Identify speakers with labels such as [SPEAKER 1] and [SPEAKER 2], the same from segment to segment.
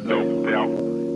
[SPEAKER 1] No doubt,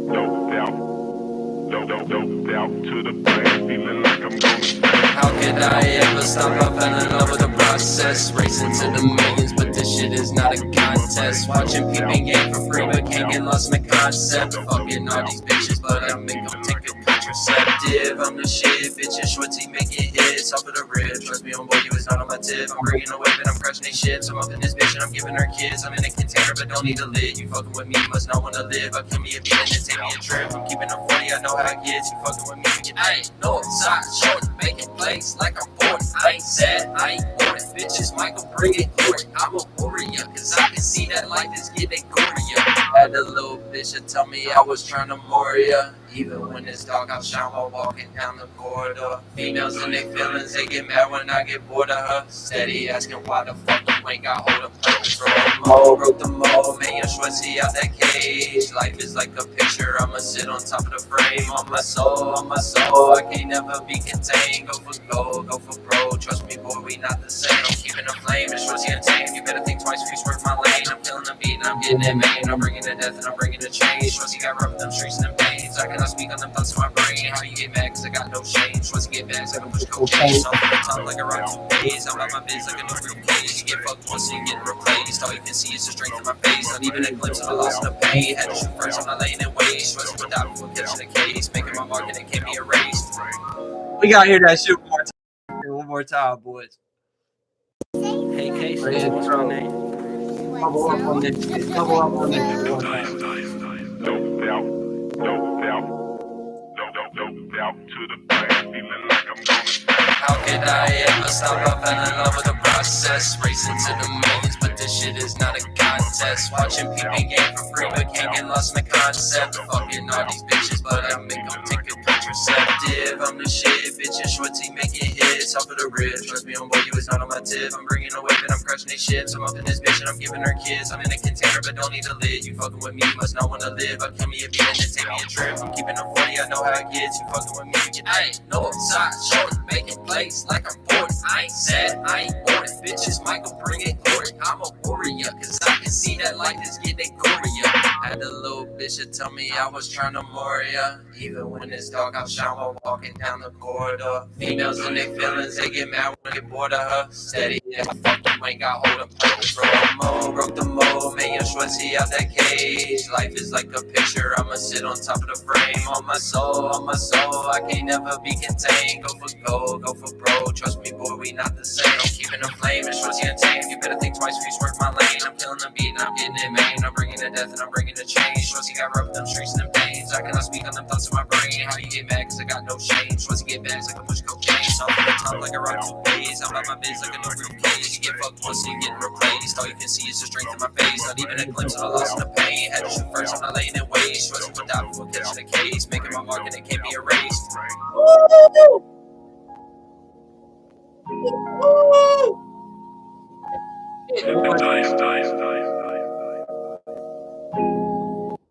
[SPEAKER 1] no doubt, no doubt to the brain, feeling like I'm gonna say.
[SPEAKER 2] How could I ever stop? I fell in love with the process, racing to the millions, but this shit is not a contest. Watching people game for free, but can't get lost in the concept. Fucking all these bitches, but I make them take a contraceptive. I'm the shit, bitch, Ig-schwetzel making hits off of the rib. Trust me, homeboy, you is not on my tip. I'm bringing a weapon, I'm crushing these ships. I'm up in this bitch and I'm giving her kids. I'm in a container, but don't need a lid. You fucking with me, you must not wanna live. I kill me a beat and then take me a trip. I'm keeping her 40, I know how it gets. You fucking with me, you get I ain't no side short, making plays like I'm bored. I ain't sad, I ain't bored. Bitches, Michael, bring it glory. I'm a warrior, cause I can see that life is getting gorier. Had a little bitch to tell me I was trying to Moria. Even when it's dark, I'll shine while walking down the corridor. Females and their feelings, they get mad when I get bored of her. Steady asking why the fuck you ain't got hold of purpose. Broke the mold, man, YungSchwetzel out that cage. Life is like a picture, I'ma sit on top of the frame. On my soul, I can't never be contained. Go for gold, go for bro, trust me boy, we not the same. I'm keeping a flame, YungSchwetzel untamed. You better think twice before you swerve my lane. I'm killing the beat and I'm getting it made. I'm bringing the death and I'm bringing the change. YungSchwetzel got rough with them streets and them veins. I cannot speak on them thoughts in my brain. How you get mad cause I got no shame. YungSchwetzel get back, so I can push cocaine. Off of the tongue like a rock 2 days. I'm out my biz like a new briefcase. You get fucked once and you get replaced. All you can see is the strength in my face. Not even a glimpse of the loss and the pain. Had to shoot first, I'm not laying in wait. YungSchwetzel would die before catching the case. Making my mark and it can't be erased. We gotta hear that shit one more time, boys.
[SPEAKER 3] Hey Casey, what's my name?
[SPEAKER 2] Double up on this shit. Double up on this shit one time.
[SPEAKER 1] No doubt, no doubt, no doubt to the brain, feeling like I'm gonna say.
[SPEAKER 2] How could I ever stop? I fell in love with the process, racing to the millions, but this shit is not a contest. Watching people game for free, but can't get lost in the concept. Fucking all these bitches, but I make them take a contraceptive. I'm the shit, bitch, YungSchwetzel making hits off of the rib. Trust me, homeboy, you is not on my tip. I'm bringing a weapon, I'm crushing these ships. I'm up in this bitch and I'm giving her kids. I'm in a container, but don't need a lid. You fucking with me, you must not wanna live. I kill me a beat and then take me a trip. I'm keeping her 40, I know how it gets. You fucking with me, you get I ain't no side short, making plays like I'm bored. I ain't sad, I ain't bored. Bitches, Michael, bring it glory. I'm a warrior, cause I can see that life is getting gorier. Had a little bitch to tell me I was trying to Moria. Even when it's dark, I'll shine while walking down the corridor. Females and their feelings, they get mad when they get bored of her. Steady, yeah, fuck you ain't got hold of purpose. Broke the mold, man, YungSchwetzel out that cage. Life is like a picture, I'ma sit on top of the frame. On my soul, I can't never be contained. Go for gold, go for bro, trust me boy, we not the same. I'm keeping a flame, YungSchwetzel untamed. You better think twice before you swerve my lane. I'm killing the beat and I'm getting it made. I'm bringing the death and I'm bringing the change. YungSchwetzel got rough with them streets and them veins. I cannot speak on them thoughts in my brain. How you get mad cause I got no shame. YungSchwetzel get back, I can push cocaine. Off of the tongue like a rock 2 days. I'm out my biz like a new briefcase. You get fucked once and you get replaced. All you can see is the strength in my face. Not even a glimpse of the loss and the pain. Had to shoot first, I'm not laying in wait. YungSchwetzel would die before catching the case. Making my mark and it can't be erased.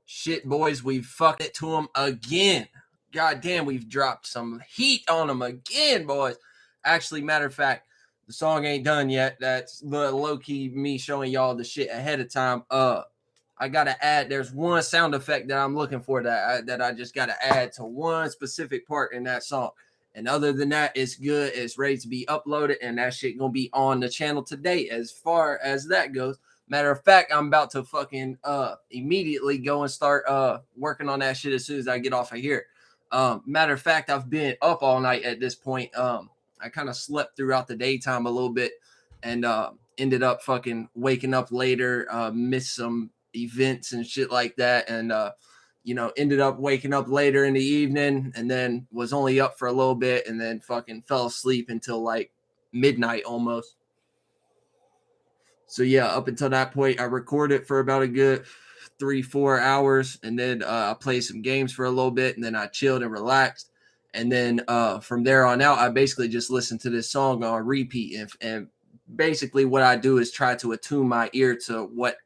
[SPEAKER 2] Shit, boys, we fucked it to them again. God damn, we've dropped some heat on them again, boys. Actually, matter of fact, the song ain't done yet. That's the low-key me showing y'all the shit ahead of time. I gotta add, there's one sound effect that I'm looking for that I just gotta add to one specific part in that song. And other than that, it's good. It's ready to be uploaded, and that shit gonna be on the channel today as far as that goes. Matter of fact, I'm about to fucking immediately go and start working on that shit as soon as I get off of here. Matter of fact, I've been up all night at this point. I kind of slept throughout the daytime a little bit and ended up fucking waking up later, missed some events and shit like that, and ended up waking up later in the evening and then was only up for a little bit and then fucking fell asleep until like midnight almost. So yeah, up until that point, I recorded for about a good 3-4 hours, and then I played some games for a little bit, and then I chilled and relaxed. And then from there on out, I basically just listened to this song on repeat. And basically what I do is try to attune my ear to what,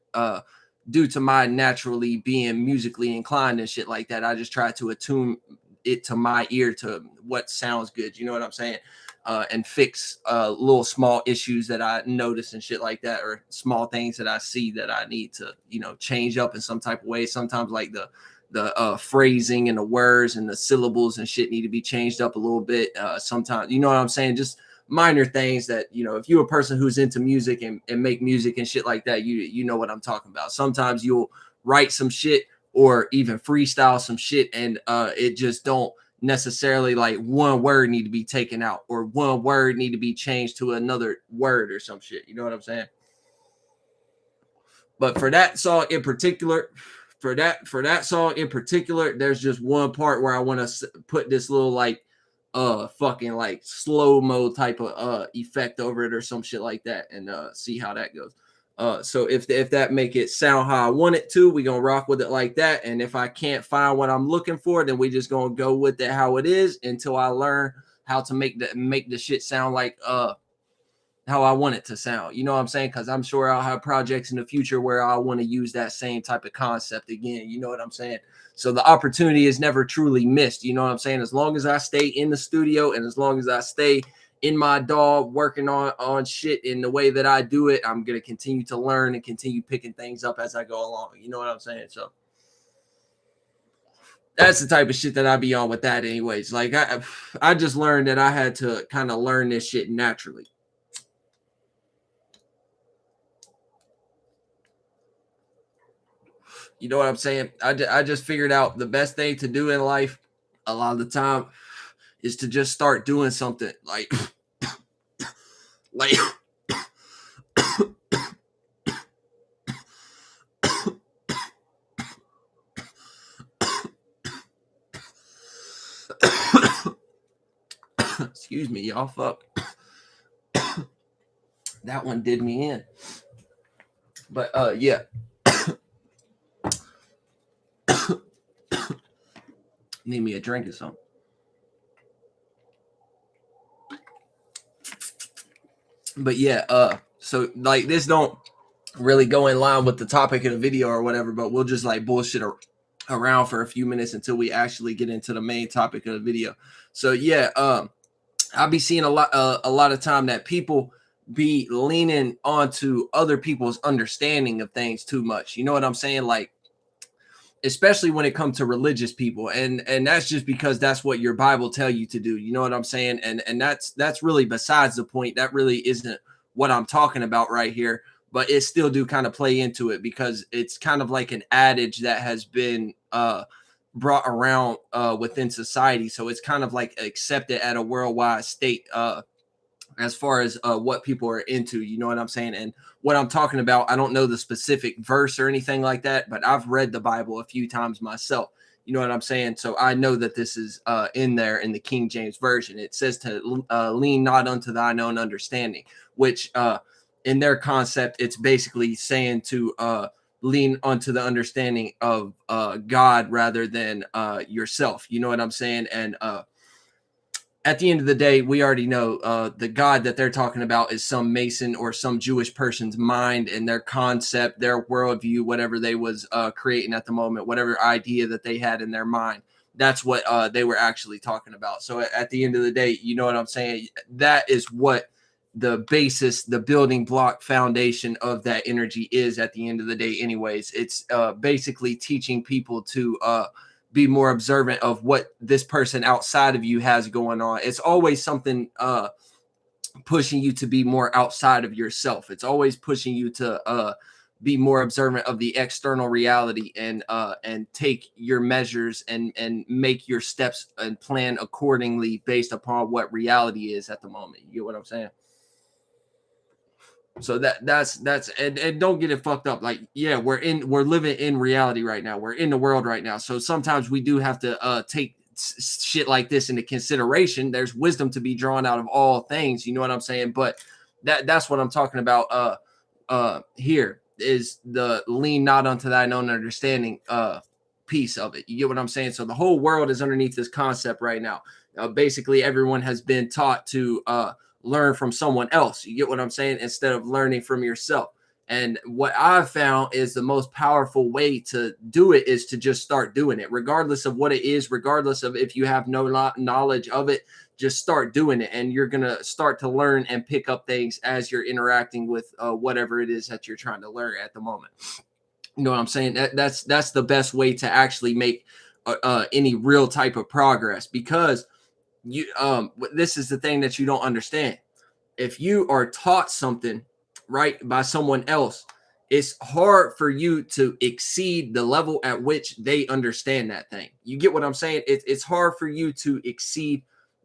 [SPEAKER 2] due to my naturally being musically inclined and shit like that, I just try to attune it to my ear to what sounds good. You know what I'm saying?
[SPEAKER 4] and fix little small issues that I notice and shit like that, or small things that I see that I need to, change up in some type of way. Sometimes like the phrasing and the words and the syllables and shit need to be changed up a little bit. Sometimes, you know what I'm saying? Just minor things that, if you're a person who's into music and make music and shit like that, you know what I'm talking about. Sometimes you'll write some shit or even freestyle some shit, and it just don't necessarily, like, one word need to be taken out or one word need to be changed to another word or some shit. You know what I'm saying? But for that song in particular, there's just one part where I want to put this little like fucking like slow mo type of effect over it or some shit like that, and see how that goes. So if that make it sound how I want it to, we gonna rock with it like that. And if I can't find what I'm looking for, then we just gonna go with it how it is until I learn how to make the shit sound like how I want it to sound. You know what I'm saying? Because I'm sure I'll have projects in the future where I want to use that same type of concept again. You know what I'm saying? So the opportunity is never truly missed. You know what I'm saying? As long as I stay in the studio and as long as I stay in my dog working on shit in the way that I do it, I'm going to continue to learn and continue picking things up as I go along. You know what I'm saying? So that's the type of shit that I be on with that anyways. Like I just learned that I had to kind of learn this shit naturally. You know what I'm saying? I just figured out the best thing to do in life a lot of the time is to just start doing something like excuse me, y'all. Fuck. That one did me in. But yeah. Need me a drink or something. But yeah, so like this don't really go in line with the topic of the video or whatever, but we'll just like bullshit around for a few minutes until we actually get into the main topic of the video. So yeah, I'll be seeing a lot of time that people be leaning onto other people's understanding of things too much. You know what I'm saying? Like, especially when it comes to religious people, and that's just because that's what your Bible tell you to do. You know what I'm saying? And that's really besides the point. That really isn't what I'm talking about right here, but it still do kind of play into it because it's kind of like an adage that has been brought around within society. So it's kind of like accepted at a worldwide state as far as what people are into. You know what I'm saying? And what I'm talking about, I don't know the specific verse or anything like that, but I've read the Bible a few times myself. You know what I'm saying? So I know that this is in there in the King James Version. It says to lean not unto thine own understanding, which in their concept, it's basically saying to lean onto the understanding of God rather than yourself. You know what I'm saying? And at the end of the day, we already know the God that they're talking about is some Mason or some Jewish person's mind and their concept, their worldview, whatever they was creating at the moment, whatever idea that they had in their mind. That's what they were actually talking about. So at the end of the day, you know what I'm saying? That is what the basis, the building block foundation of that energy is at the end of the day anyways. It's basically teaching people to be more observant of what this person outside of you has going on. It's always something pushing you to be more outside of yourself. It's always pushing you to be more observant of the external reality and take your measures and make your steps and plan accordingly based upon what reality is at the moment. You get what I'm saying? So that's and don't get it fucked up. Like, yeah, we're living in reality right now. We're in the world right now. So sometimes we do have to take shit like this into consideration. There's wisdom to be drawn out of all things. You know what I'm saying? But that's what I'm talking about. Here is the lean not unto thine own understanding piece of it. You get what I'm saying? So the whole world is underneath this concept right now. Basically, everyone has been taught to learn from someone else. You get what I'm saying? Instead of learning from yourself. And what I've found is the most powerful way to do it is to just start doing it, regardless of what it is, regardless of if you have no knowledge of it. Just start doing it, and you're gonna start to learn and pick up things as you're interacting with whatever it is that you're trying to learn at the moment. You know what I'm saying? That's the best way to actually make any real type of progress, because you this is the thing that you don't understand. If you are taught something right by someone else, it's hard for you to exceed the level at which they understand that thing. You get what I'm saying? It's hard for you to exceed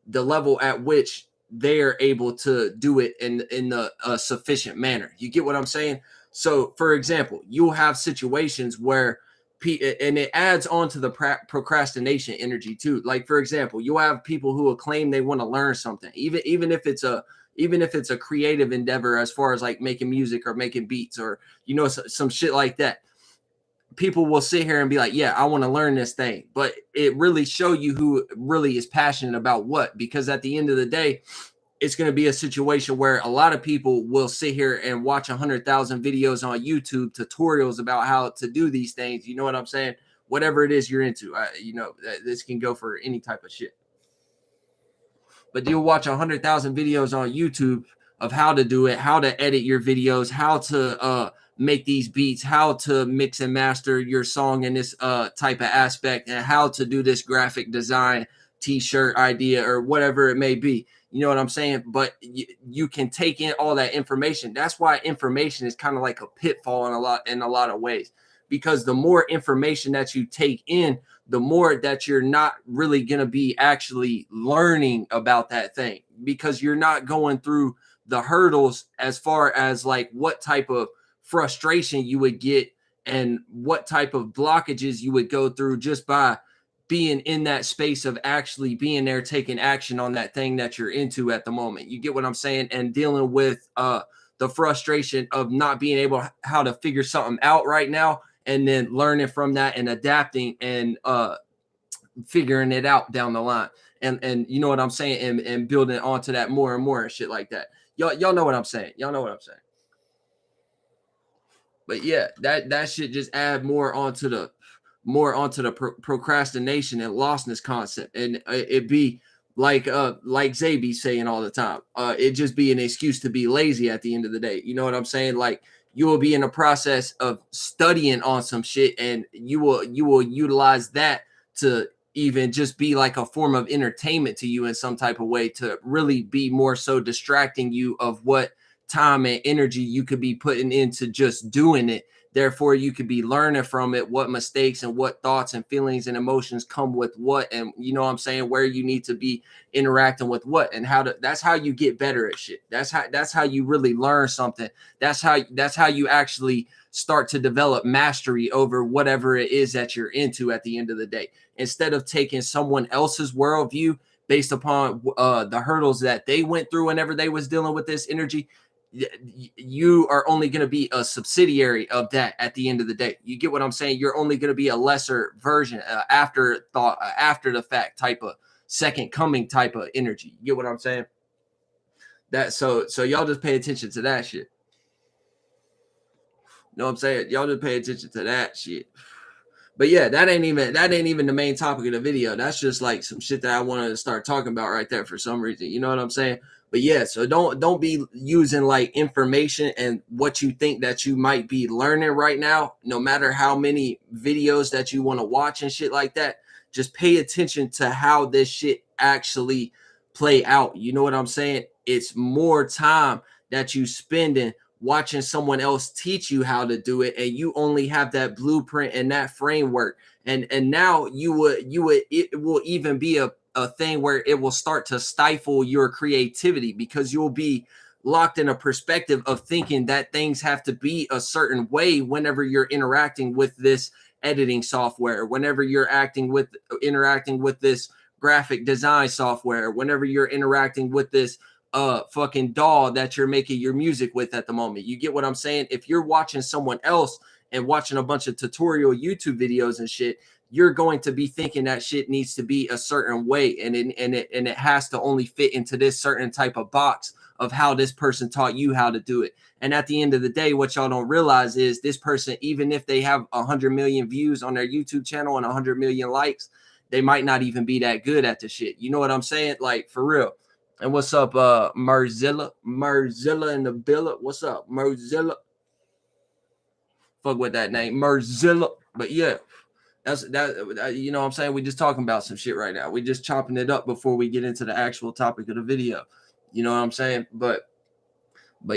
[SPEAKER 4] the level at which they are able to do it in the sufficient manner. You get what I'm saying? So, for example, you'll have situations where and it adds on to the procrastination energy too. Like, for example, you'll have people who will claim they want to learn something, even if it's a creative endeavor, as far as like making music or making beats or, you know, some shit like that. People will sit here and be like, yeah, I want to learn this thing, but it really show you who really is passionate about what, because at the end of the day, it's going to be a situation where a lot of people will sit here and watch 100,000 videos on YouTube, tutorials about how to do these things. You know what I'm saying? Whatever it is you're into, you know, this can go for any type of shit. But you'll watch 100,000 videos on YouTube of how to do it, how to edit your videos, how to make these beats, how to mix and master your song in this type of aspect, and how to do this graphic design t-shirt idea or whatever it may be. You know what I'm saying? But you can take in all that information. That's why information is kind of like a pitfall in a lot of ways, because the more information that you take in, the more that you're not really going to be actually learning about that thing, because you're not going through the hurdles as far as like what type of frustration you would get and what type of blockages you would go through just by being in that space of actually being there, taking action on that thing that you're into at the moment. You get what I'm saying? And dealing with the frustration of not being able how to figure something out right now, and then learning from that and adapting and figuring it out down the line. And you know what I'm saying? And building onto that more and more and shit like that. Y'all know what I'm saying. Y'all know what I'm saying. But yeah, that should just add more onto the procrastination and lostness concept. And it be like Zay be saying all the time, it just be an excuse to be lazy at the end of the day. You know what I'm saying? Like, you will be in a process of studying on some shit, and you will utilize that to even just be like a form of entertainment to you in some type of way, to really be more so distracting you of what time and energy you could be putting into just doing it. Therefore, you could be learning from it what mistakes and what thoughts and feelings and emotions come with what, and you know what I'm saying, where you need to be interacting with what, and how to. That's how you get better at shit. That's how you really learn something. That's how you actually start to develop mastery over whatever it is that you're into at the end of the day. Instead of taking someone else's worldview based upon the hurdles that they went through whenever they was dealing with this energy, you are only going to be a subsidiary of that at the end of the day. You get what I'm saying? You're only going to be a lesser version, afterthought, after the fact type of second coming type of energy. You get what I'm saying? That so y'all just pay attention to that shit. You know what I'm saying? Y'all just pay attention to that shit. But yeah, that ain't even the main topic of the video. That's just like some shit that I wanted to start talking about right there for some reason. You know what I'm saying? But yeah, so don't be using like information and what you think that you might be learning right now, no matter how many videos that you want to watch and shit like that. Just pay attention to how this shit actually play out. You know what I'm saying? It's more time that you spending watching someone else teach you how to do it, and you only have that blueprint and that framework. And now it will even be a thing where it will start to stifle your creativity, because you'll be locked in a perspective of thinking that things have to be a certain way whenever you're interacting with this editing software, whenever you're interacting with this graphic design software, whenever you're interacting with this fucking DAW that you're making your music with at the moment. You get what I'm saying? If you're watching someone else and watching a bunch of tutorial YouTube videos and shit, you're going to be thinking that shit needs to be a certain way, and it has to only fit into this certain type of box of how this person taught you how to do it. And at the end of the day, what y'all don't realize is this person, even if they have 100 million views on their YouTube channel and 100 million likes, they might not even be that good at the shit. You know what I'm saying? Like, for real. And what's up, Merzilla in the billet? What's up, Merzilla? Fuck with that name, Merzilla. But yeah, that's that. You know what I'm saying? We just talking about some shit right now. We just chopping it up before we get into the actual topic of the video. You know what I'm saying? But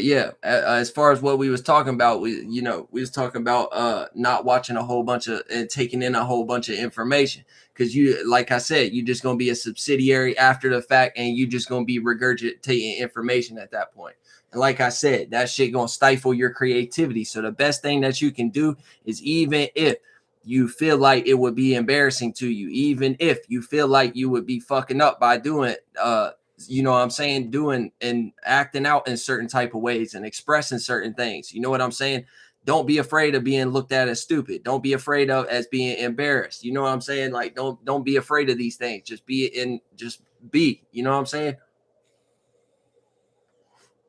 [SPEAKER 4] yeah, as far as what we was talking about, we was talking about not watching a whole bunch of and taking in a whole bunch of information, because you, like I said, you just gonna be a subsidiary after the fact, and you just gonna be regurgitating information at that point. And like I said, that shit gonna stifle your creativity. So the best thing that you can do is, even if you feel like it would be embarrassing to you, even if you feel like you would be fucking up by doing you know what I'm saying, doing and acting out in certain type of ways and expressing certain things. You know what I'm saying? Don't be afraid of being looked at as stupid. Don't be afraid of as being embarrassed. You know what I'm saying? Like, don't be afraid of these things. Just be, you know what I'm saying?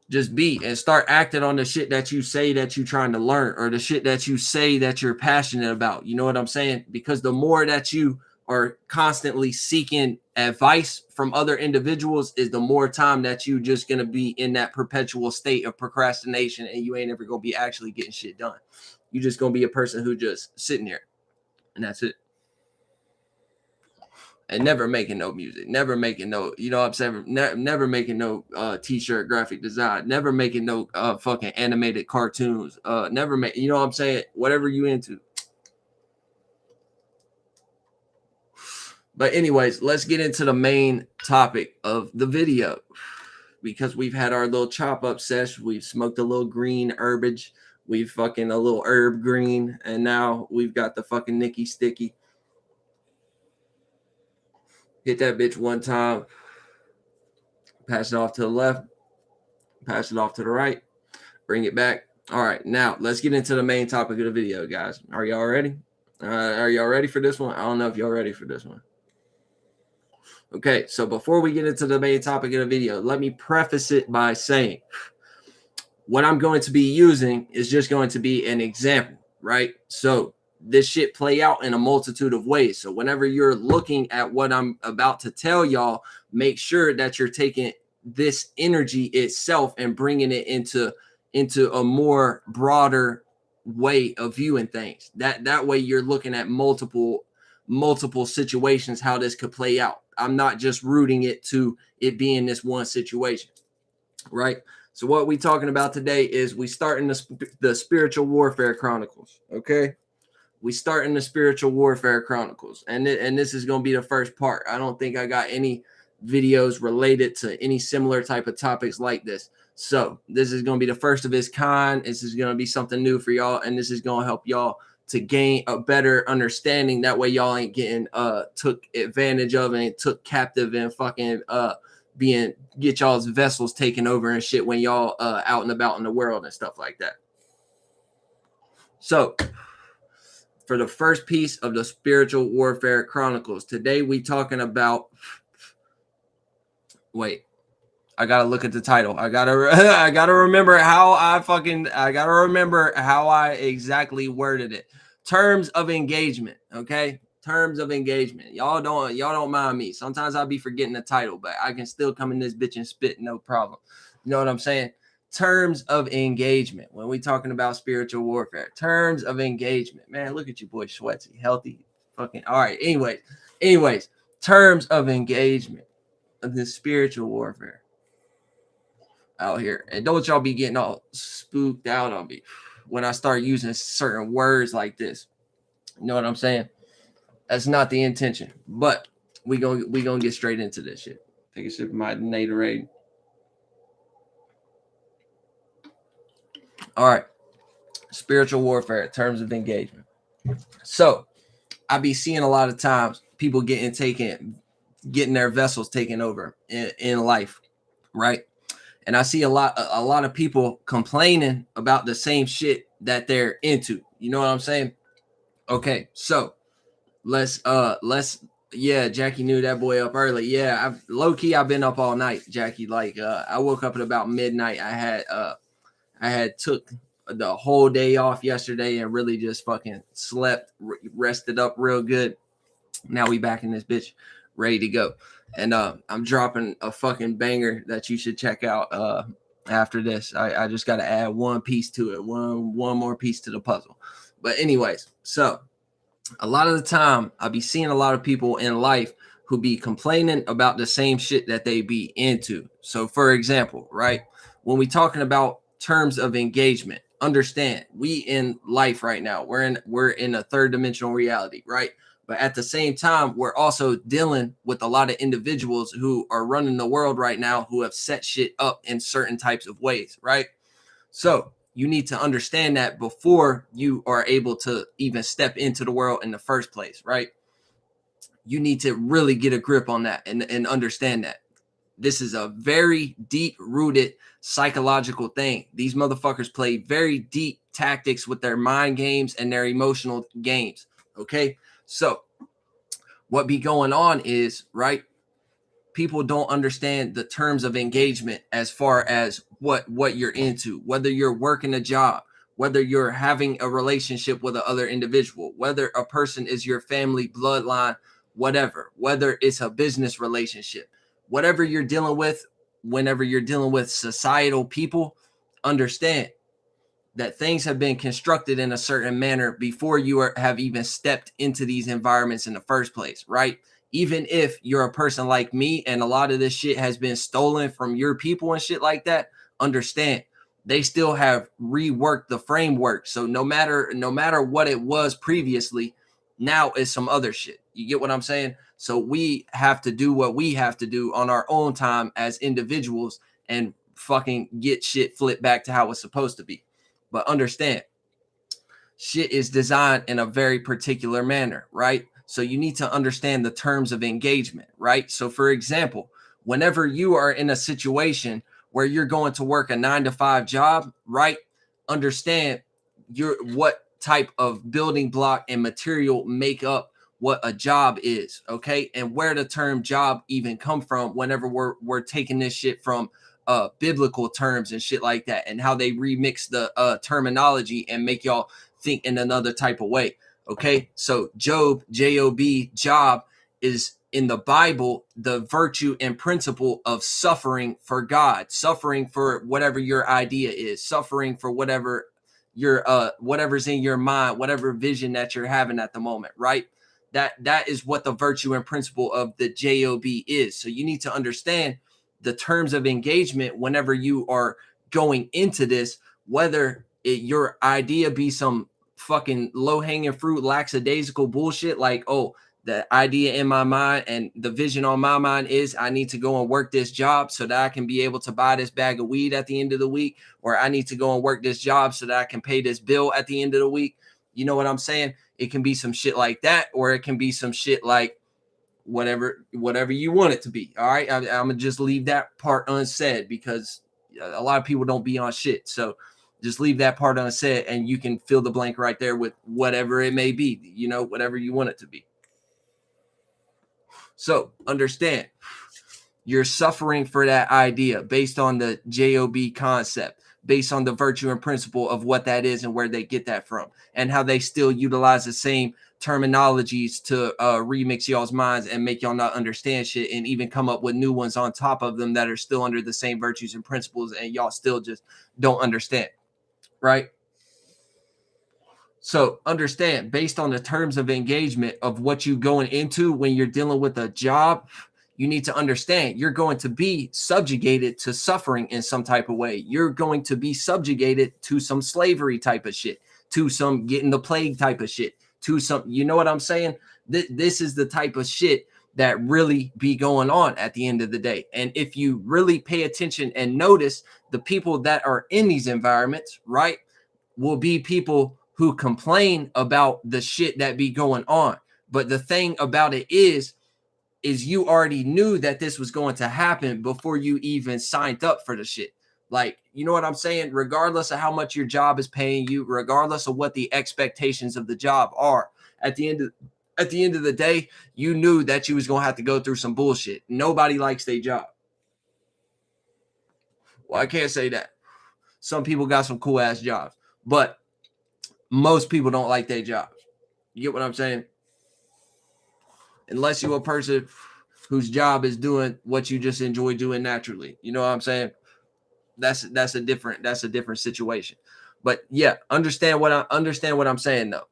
[SPEAKER 4] Just be, and start acting on the shit that you say that you're trying to learn, or the shit that you say that you're passionate about. You know what I'm saying? Because the more that you are constantly seeking advice from other individuals, is the more time that you just going to be in that perpetual state of procrastination, and you ain't ever going to be actually getting shit done. You just going to be a person who just sitting there, and that's it. And never making no music, never making no, you know what I'm saying? Never making no t-shirt graphic design, never making no fucking animated cartoons, never make, you know what I'm saying? Whatever you into. But anyways, let's get into the main topic of the video, because we've had our little chop up sesh. We've smoked a little green herbage. We've fucking a little herb green. And now we've got the fucking Nicky Sticky. Hit that bitch one time. Pass it off to the left. Pass it off to the right. Bring it back. All right, now let's get into the main topic of the video, guys. Are y'all ready? Are y'all ready for this one? I don't know if y'all ready for this one. Okay, so before we get into the main topic of the video, let me preface it by saying what I'm going to be using is just going to be an example, right? So this shit play out in a multitude of ways. So whenever you're looking at what I'm about to tell y'all, make sure that you're taking this energy itself and bringing it into a more broader way of viewing things. That way you're looking at multiple situations, how this could play out. I'm not just rooting it to it being this one situation, right? So what we talking about today is we starting the Spiritual Warfare Chronicles, okay? We starting the Spiritual Warfare Chronicles, and this is going to be the first part. I don't think I got any videos related to any similar type of topics like this. So this is going to be the first of its kind. This is going to be something new for y'all, and this is going to help y'all to gain a better understanding. That way y'all ain't getting took advantage of and took captive and fucking get y'all's vessels taken over and shit when y'all out and about in the world and stuff like that. So for the first piece of the Spiritual Warfare Chronicles, today we talking about, wait, I gotta look at the title. I gotta remember how I exactly worded it. Terms of engagement, okay? Terms of engagement. Y'all don't mind me. Sometimes I'll be forgetting the title, but I can still come in this bitch and spit, no problem. You know what I'm saying? Terms of engagement. When we talking about spiritual warfare, terms of engagement. Man, look at you, boy, Schwetzel, healthy, fucking. All right. Anyways, terms of engagement of this spiritual warfare out here. And don't y'all be getting all spooked out on me when I start using certain words like this. You know what I'm saying? That's not the intention. But we gonna get straight into this shit. Take a sip of my Naderade. All right. Spiritual warfare, terms of engagement. So I be seeing a lot of times people getting their vessels taken over in life, right? And I see a lot of people complaining about the same shit that they're into. You know what I'm saying? Okay, so let's Yeah, Jackie knew that boy up early. Yeah, low key I've been up all night, Jackie. Like I woke up at about midnight. I had took the whole day off yesterday and really just fucking slept, rested up real good. Now we back in this bitch, ready to go. And I'm dropping a fucking banger that you should check out after this. I just gotta add one piece to it, one more piece to the puzzle. But anyways, so a lot of the time I be seeing a lot of people in life who be complaining about the same shit that they be into. So for example, right, when we talking about terms of engagement, understand we in life right now, we're in a third dimensional reality, right? But at the same time, we're also dealing with a lot of individuals who are running the world right now who have set shit up in certain types of ways, right? So you need to understand that before you are able to even step into the world in the first place, right? You need to really get a grip on that and understand that. This is a very deep rooted psychological thing. These motherfuckers play very deep tactics with their mind games and their emotional games. Okay. So what be going on is, right, people don't understand the terms of engagement as far as what you're into, whether you're working a job, whether you're having a relationship with another individual, whether a person is your family bloodline, whatever, whether it's a business relationship, whatever you're dealing with. Whenever you're dealing with societal people, understand that things have been constructed in a certain manner before you have even stepped into these environments in the first place, right? Even if you're a person like me and a lot of this shit has been stolen from your people and shit like that, understand they still have reworked the framework. So no matter what it was previously, now is some other shit. You get what I'm saying? So we have to do what we have to do on our own time as individuals and fucking get shit flipped back to how it's supposed to be. But understand, shit is designed in a very particular manner, right? So you need to understand the terms of engagement, right? So for example, whenever you are in a situation where you're going to work a 9-to-5 job, right? Understand what type of building block and material make up what a job is, okay? And where the term job even come from whenever we're taking this shit from biblical terms and shit like that, and how they remix the terminology and make y'all think in another type of way. Okay, so Job, J-O-B, job, is in the Bible the virtue and principle of suffering for God, suffering for whatever your idea is, suffering for whatever your whatever's in your mind, whatever vision that you're having at the moment, right? That is what the virtue and principle of the job is. So you need to understand the terms of engagement whenever you are going into this, whether your idea be some fucking low-hanging fruit lackadaisical bullshit like, oh, the idea in my mind and the vision on my mind is I need to go and work this job so that I can be able to buy this bag of weed at the end of the week, or I need to go and work this job so that I can pay this bill at the end of the week. You know what I'm saying? It can be some shit like that, or it can be some shit like whatever you want it to be. All right, I'm gonna just leave that part unsaid because a lot of people don't be on shit. So just leave that part unsaid and you can fill the blank right there with whatever it may be, you know, whatever you want it to be. So understand, you're suffering for that idea based on the job concept, based on the virtue and principle of what that is and where they get that from, and how they still utilize the same terminologies to remix y'all's minds and make y'all not understand shit, and even come up with new ones on top of them that are still under the same virtues and principles, and y'all still just don't understand, right? So understand, based on the terms of engagement of what you going into when you're dealing with a job, you need to understand you're going to be subjugated to suffering in some type of way. You're going to be subjugated to some slavery type of shit, to some getting the plague type of shit, to some, you know what I'm saying? This is the type of shit that really be going on at the end of the day. And if you really pay attention and notice, the people that are in these environments, right, will be people who complain about the shit that be going on. But the thing about it is you already knew that this was going to happen before you even signed up for the shit. Like, you know what I'm saying? Regardless of how much your job is paying you, regardless of what the expectations of the job are, at the at the end of the day, you knew that you was going to have to go through some bullshit. Nobody likes their job. Well, I can't say that. Some people got some cool ass jobs, but most people don't like their jobs. You get what I'm saying? Unless you're a person whose job is doing what you just enjoy doing naturally. You know what I'm saying? That's a different situation. But yeah, understand what I'm saying though.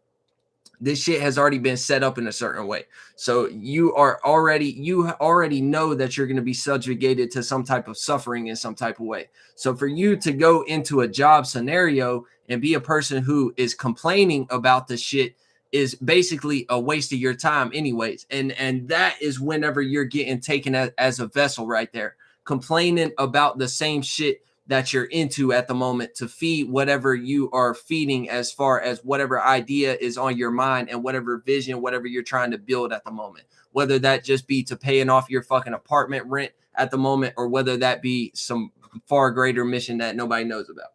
[SPEAKER 4] This shit has already been set up in a certain way. So you already know that you're going to be subjugated to some type of suffering in some type of way. So for you to go into a job scenario and be a person who is complaining about the shit is basically a waste of your time anyways. And that is whenever you're getting taken as a vessel right there, complaining about the same shit that you're into at the moment to feed whatever you are feeding as far as whatever idea is on your mind and whatever vision, whatever you're trying to build at the moment, whether that just be to paying off your fucking apartment rent at the moment, or whether that be some far greater mission that nobody knows about.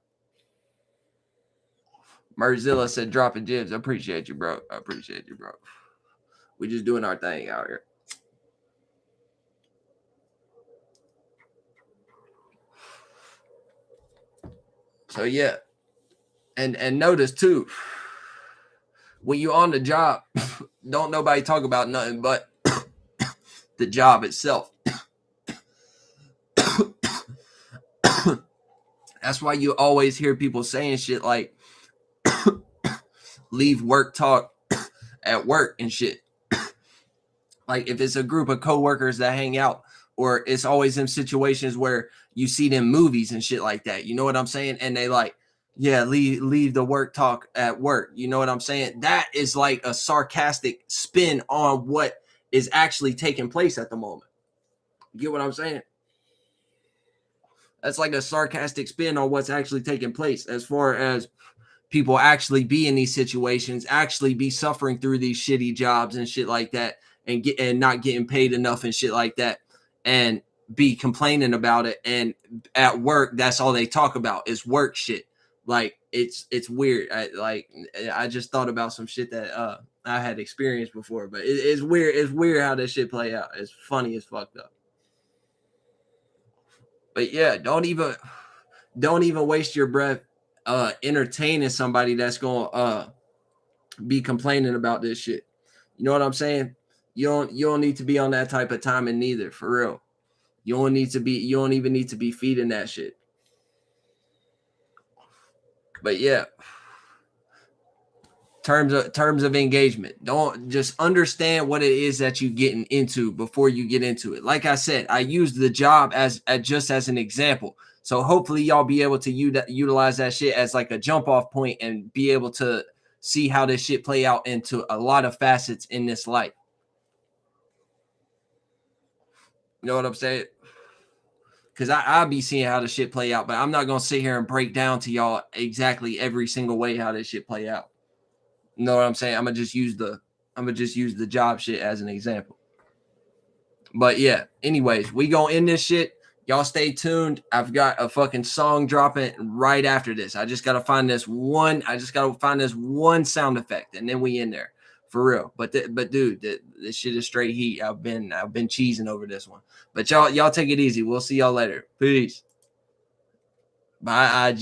[SPEAKER 4] Merzilla said, dropping jibs. I appreciate you, bro. We just doing our thing out here. So yeah, and notice too, when you're on the job, don't nobody talk about nothing but the job itself. That's why you always hear people saying shit like leave work talk at work and shit. Like if it's a group of coworkers that hang out, or it's always in situations where you see them movies and shit like that. You know what I'm saying? And they like, yeah, leave the work talk at work. You know what I'm saying? That is like a sarcastic spin on what is actually taking place at the moment. You get what I'm saying? That's like a sarcastic spin on what's actually taking place, as far as people actually be in these situations, actually be suffering through these shitty jobs and shit like that, and not getting paid enough and shit like that, and be complaining about it. And at work, that's all they talk about is work shit. Like it's weird. I just thought about some shit that I had experienced before, but it's weird. It's weird how this shit play out. It's funny as fucked up. But yeah, don't even waste your breath entertaining somebody that's gonna be complaining about this shit. You know what I'm saying? You don't need to be on that type of timing neither, for real. You don't even need to be feeding that shit. But yeah, terms of engagement. Don't just understand what it is that you're getting into before you get into it. Like I said, I used the job as just as an example. So hopefully y'all be able to utilize that shit as like a jump off point and be able to see how this shit play out into a lot of facets in this life. You know what I'm saying? Because I'll be seeing how the shit play out, but I'm not going to sit here and break down to y'all exactly every single way how this shit play out. You know what I'm saying? I'm gonna just use the job shit as an example. But yeah, anyways, we gonna end this shit. Y'all stay tuned. I've got a fucking song dropping right after this. I just gotta find this one sound effect, and then we in there for real. But dude, this shit is straight heat. I've been cheesing over this one. But y'all take it easy. We'll see y'all later. Peace. Bye.